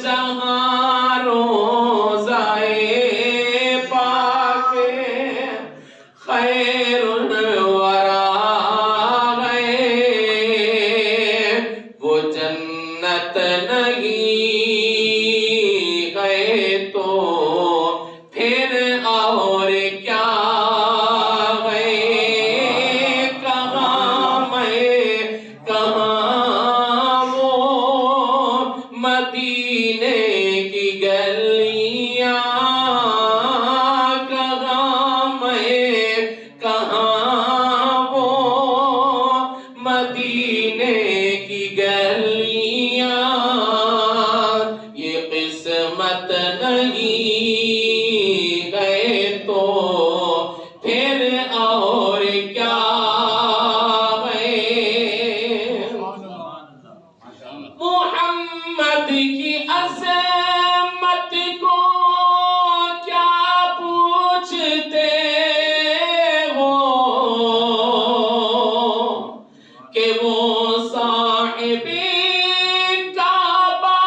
جہاں روزائے پاک خیر الورا گئے، وہ جنت نہیں گئے تو پھر اور کیا گئے؟ کہاں میں کہاں وہ مدینے کی گلیاں، کہاں میں کہاں وہ مدینے کی گلیاں، یہ قسمت نہیں گئے تو پھر اور کیا گئے؟ محمد کی عظمت کو کیا پوچھتے ہو کہ وہ صاحب کعبہ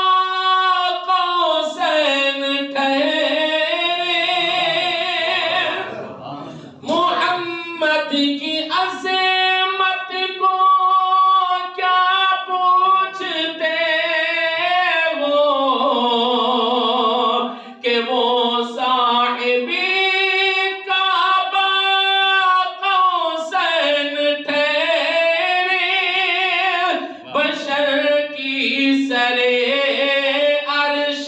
قوسین ٹھہرے؟ محمد کی عظمت کو کیا پوچھتے ہو کہ وہ صاحب کعبہ قوسین ٹھہرے؟ بشر کی سرے عرش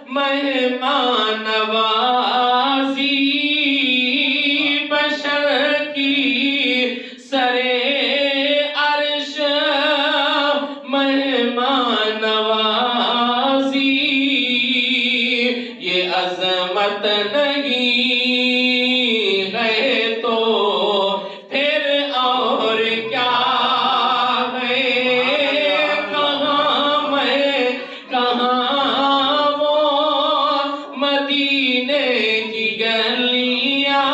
مہمان نوازی، بشر کی سرے عرش مہمان نوازی، یہ عظمت نہیں گئے تو پھر اور کیا گئے؟ کہاں میں کہاں وہ مدینے کی گلیاں،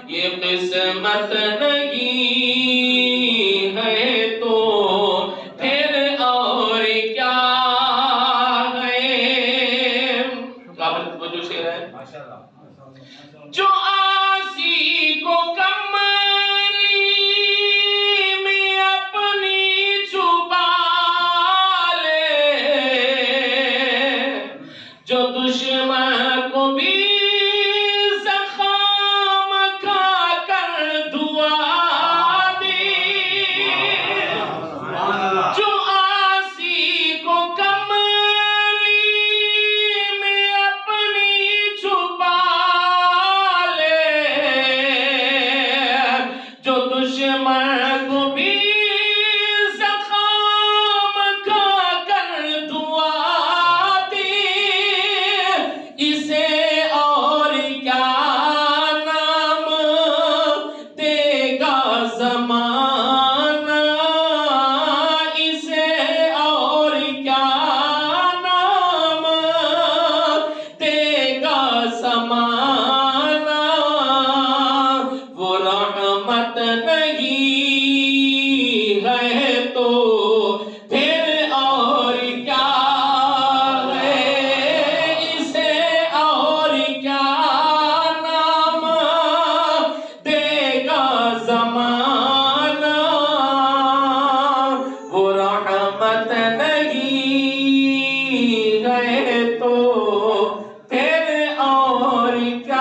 یہ قسمت نہیں ہے تو پھر اور کیا گئے؟ قابل توجہ شعر ہے۔ جو آسی کو کملی میں اپنی چھپا لے، جو دشمن کو بھی زخم کھا کر دعا دے، جو آسی کو کملی میں اپنی چھپا لے، جو دشمن کو بھی زخم کھا کر دعا دے، اسے اور کیا نام دے گا زمانہ، اسے اور کیا نام دے گا زمانہ، وہ رحمت نہیں ہے تو پھر اور کیا ہے؟ اسے اور کیا نام دے گا زمانہ، وہ رحمت نہیں ہے تو پھر اور کیا